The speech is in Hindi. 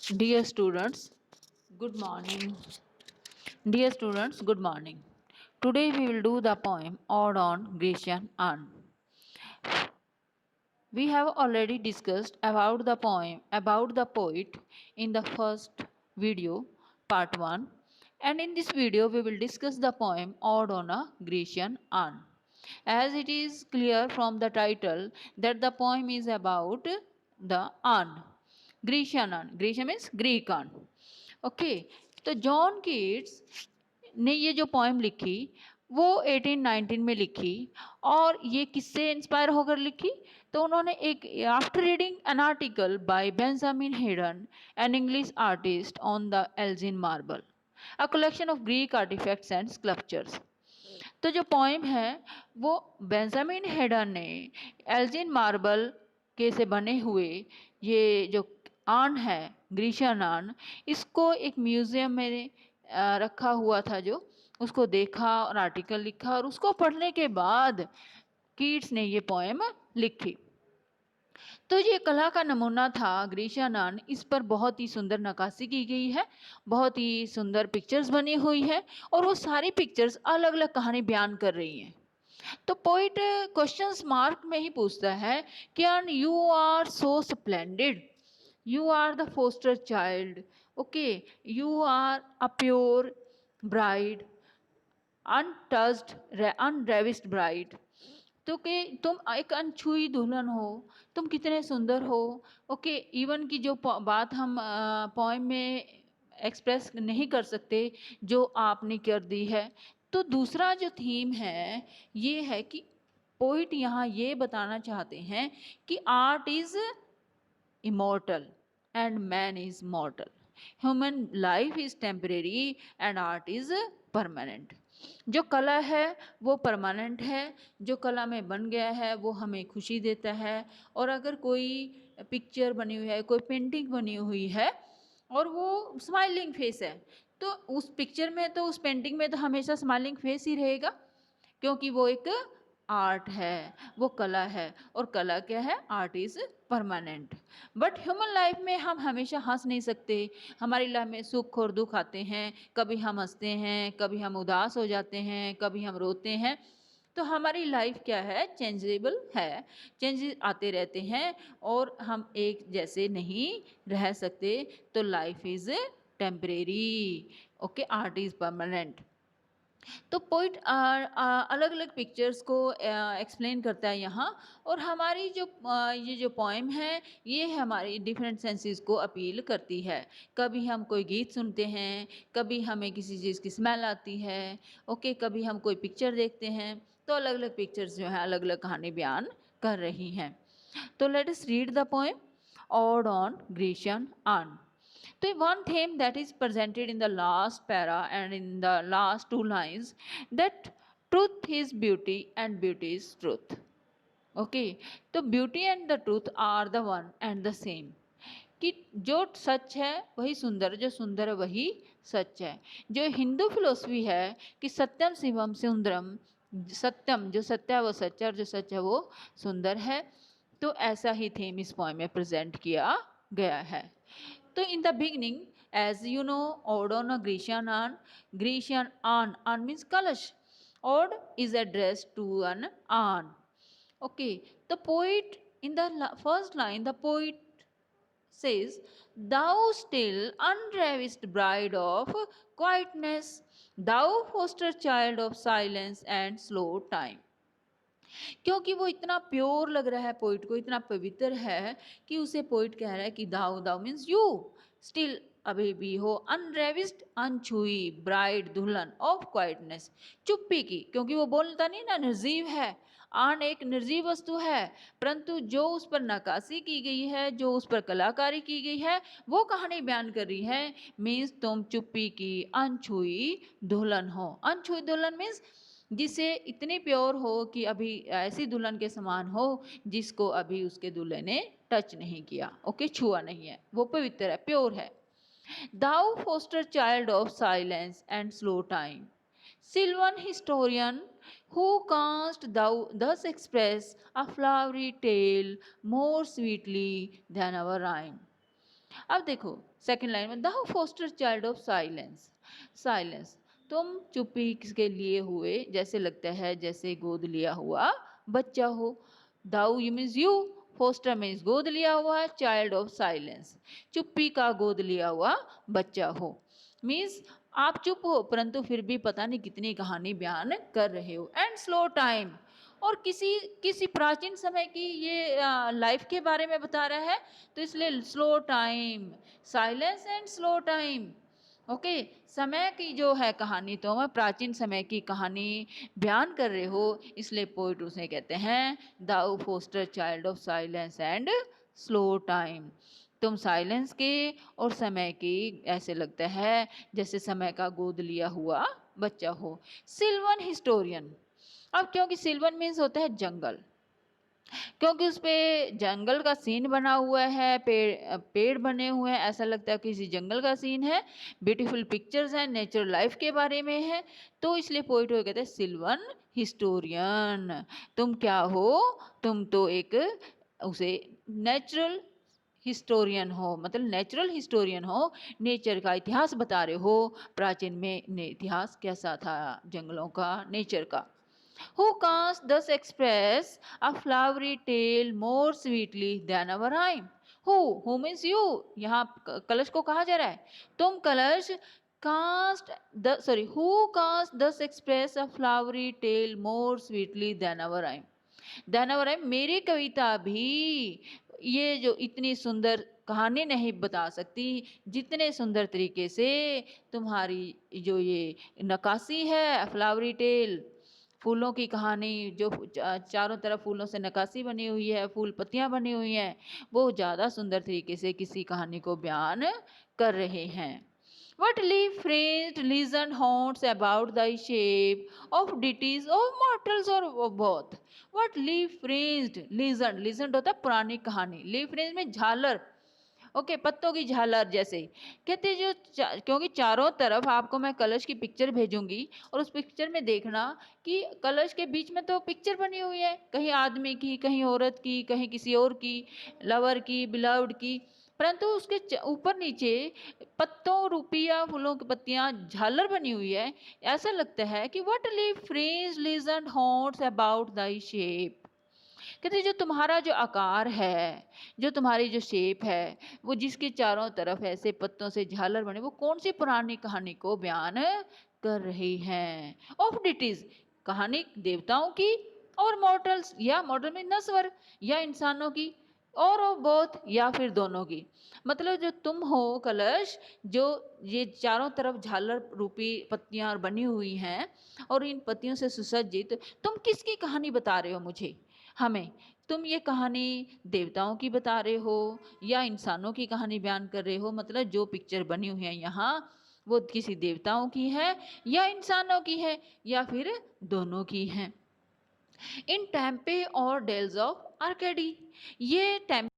Dear students, good morning. Dear students, good morning. Today we will do the poem Ode on Grecian Urn. We have already discussed about the poem about the poet in the first video, part 1, and in this video we will discuss the poem Ode on a Grecian Urn. As it is clear from the title that the poem is about the urn, Grecian urn. Grecian means Greek urn. Okay, तो जॉन कीट्स ने ये जो पोएम लिखी वो 1819 में लिखी। और ये किससे इंस्पायर होकर लिखी? तो उन्होंने एक after reading an article by Benjamin Haydon, an English artist, on the Elgin Marble, a collection of Greek artifacts and sculptures. तो जो पोएम है वो बेंजामिन हेडन ने एल्जिन मार्बल के से बने हुए ये जो आर्न है, ग्रीशियन आर्न, इसको एक म्यूजियम में रखा हुआ था, जो उसको देखा और आर्टिकल लिखा और उसको पढ़ने के बाद कीट्स ने ये पोएम लिखी। तो ये कला का नमूना था ग्रीशियन आर्न। इस पर बहुत ही सुंदर नक्काशी की गई है, बहुत ही सुंदर पिक्चर्स बनी हुई है और वो सारी पिक्चर्स अलग अलग कहानी बयान कर रही हैं। तो पोइट क्वेश्चंस मार्क में ही पूछता है कि you are so splendid, you are the foster child, okay, you are a pure bride, untouched, unravished bride। तो कि तुम एक अनछुई दुल्हन हो, तुम कितने सुंदर हो। ओके, इवन की जो बात हम पोएम में एक्सप्रेस नहीं कर सकते जो आपने कर दी है। तो दूसरा जो थीम है ये है कि पोइट यहाँ ये बताना चाहते हैं कि art is immortal and man is mortal. Human life is temporary and art is permanent. जो कला है वो परमानेंट है, जो कला में बन गया है वो हमें खुशी देता है। और अगर कोई पिक्चर बनी हुई है, कोई पेंटिंग बनी हुई है और वो स्माइलिंग फेस है, तो उस पिक्चर में तो उस पेंटिंग में तो हमेशा स्माइलिंग फेस ही रहेगा, क्योंकि वो एक आर्ट है, वो कला है। और कला क्या है? Art is permanent. But human life में हम हमेशा हंस नहीं सकते। हमारी लाइफ में सुख और दुख आते हैं, कभी हम हंसते हैं, कभी हम उदास हो जाते हैं, कभी हम रोते हैं। तो हमारी लाइफ क्या है? चेंजेबल है, चेंजेस आते रहते हैं और हम एक जैसे नहीं रह सकते। तो life is temporary, okay, art is permanent. तो पोइट अलग अलग पिक्चर्स को एक्सप्लेन करता है यहाँ। और हमारी जो ये जो पोएम है ये हमारी डिफरेंट सेंसेस को अपील करती है। कभी हम कोई गीत सुनते हैं, कभी हमें किसी चीज़ की स्मेल आती है, ओके, कभी हम कोई पिक्चर देखते हैं। तो अलग अलग पिक्चर्स जो है अलग अलग कहानी बयान कर रही हैं। तो let us read the poem Ode on Grecian Urn. So one theme that is presented in the last para and in the last two lines, that truth is beauty and beauty is truth. Okay, तो beauty and the truth are the one and the same, कि जो सच है वही सुंदर, जो सुंदर है वही सच है। जो हिंदू फिलोसफी है कि सत्यम शिवम सुंदरम, सत्यम जो सत्य है वो सच है और जो सच है वो सुंदर है। तो ऐसा ही थीम इस पोएम में प्रेजेंट किया गया है। तो in the beginning, as you know, ode on a Grecian urn, Grecian urn, urn means कलश, ode is addressed to an urn. Okay, the poet in the first line, the poet says, thou still unravished bride of quietness, thou foster child of silence and slow time। क्योंकि वो इतना प्योर लग रहा है पोइट को, इतना पवित्र है कि उसे पोइट कह रहा है कि दाऊ दाऊ मीन्स यू स्टिल, अभी भी हो, अनरेविस्ड अनछुई ब्राइड दुल्हन ऑफ क्वाइटनेस, चुप्पी की, क्योंकि वो बोलता नहीं ना, निर्जीव है। आन एक निर्जीव वस्तु है, परंतु जो उस पर नक्काशी की गई है, जो उस पर कलाकारी की गई है, वो कहानी बयान कर रही है। मीन्स तुम चुप्पी की अनछुई दुल्हन हो। अनछुई दुल्हन मीन्स जिसे इतनी प्योर हो कि अभी ऐसी दुल्हन के समान हो जिसको अभी उसके दूल्हे ने टच नहीं किया, ओके, छुआ नहीं है, वो पवित्र है, प्योर है। Thou foster child of silence and slow time, Sylvan historian, who canst thou thus express a flowery tale more sweetly than our rhyme। अब देखो सेकंड लाइन में, thou foster child of silence. Silence, तुम चुप्पी के लिए हुए, जैसे लगता है जैसे गोद लिया हुआ बच्चा हो। Thou you means you, foster means गोद लिया हुआ, चाइल्ड ऑफ साइलेंस चुप्पी का गोद लिया हुआ बच्चा हो। मीन्स आप चुप हो परंतु फिर भी पता नहीं कितनी कहानी बयान कर रहे हो। एंड स्लो टाइम, और किसी किसी प्राचीन समय की ये लाइफ के बारे में बता रहा है, तो इसलिए slow time, silence and slow time. Okay, समय की जो है कहानी, तो मैं प्राचीन समय की कहानी बयान कर रहे हो, इसलिए पोइट उसे कहते हैं thou foster child of silence and slow time. तुम साइलेंस के और समय की, ऐसे लगता है जैसे समय का गोद लिया हुआ बच्चा हो। सिल्वन हिस्टोरियन, अब क्योंकि सिल्वन मीन्स होता है जंगल, क्योंकि उस पे जंगल का सीन बना हुआ है, पेड़ बने हुए हैं, ऐसा लगता है किसी जंगल का सीन है, ब्यूटीफुल पिक्चर्स हैं, नेचुरल लाइफ के बारे में है, तो इसलिए पोइट को कहते हैं सिल्वन हिस्टोरियन। तुम क्या हो, तुम तो एक उसे नेचुरल हिस्टोरियन हो, मतलब नेचुरल हिस्टोरियन हो, नेचर का इतिहास बता रहे हो, प्राचीन में इतिहास कैसा था जंगलों का, नेचर का। Who can't thus express a flowery tale more sweetly than our rhyme? Who means you, यहाँ कलश को कहा जा रहा है, तुम कलश who can't thus express a flowery tale more sweetly than our rhyme? than our rhyme, मेरी कविता भी ये जो इतनी सुंदर कहानी नहीं बता सकती जितने सुंदर तरीके से तुम्हारी जो ये नक्काशी है, फ्लावरी टेल, फूलों की कहानी, जो चारों तरफ फूलों से नक्काशी बनी हुई है, फूल पत्तियां बनी हुई हैं, वो ज़्यादा सुंदर तरीके से किसी कहानी को बयान कर रहे हैं। What leaf phrased legend haunts about the shape of deities of mortals or both? What leaf phrased legend, legend होता है पुरानी कहानी, leaf phrased में झालर, ओके पत्तों की झालर जैसे, कहते जो क्योंकि चारों तरफ आपको मैं कलश की पिक्चर भेजूंगी और उस पिक्चर में देखना कि कलश के बीच में तो पिक्चर बनी हुई है, कहीं आदमी की, कहीं औरत की, कहीं किसी और की, लवर की, बिलव्ड की, परंतु उसके ऊपर नीचे पत्तों रूपी या फूलों की पत्तियां झालर बनी हुई है। ऐसा लगता है कि what leave phrase legend haunts about Dai shape, कहते जो तुम्हारा जो आकार है, जो तुम्हारी जो शेप है, वो जिसके चारों तरफ ऐसे पत्तों से झालर बने, वो कौन सी पुरानी कहानी को बयान कर रही हैं? ऑफ डिटीज, कहानी देवताओं की, और मॉर्टल्स या मॉर्टल में नस्वर या इंसानों की, और बोथ या फिर दोनों की। मतलब जो तुम हो कलश, जो ये चारों तरफ झालर रूपी पत्तियां बनी हुई हैं और इन पत्तियों से सुसज्जित, तुम किसकी कहानी बता रहे हो मुझे, हमें? तुम ये कहानी देवताओं की बता रहे हो या इंसानों की कहानी बयान कर रहे हो? मतलब जो पिक्चर बनी हुई है यहाँ, वो किसी देवताओं की है या इंसानों की है या फिर दोनों की है? इन टेम्पे और डेल्स ऑफ आर्केडी, ये टेम्पे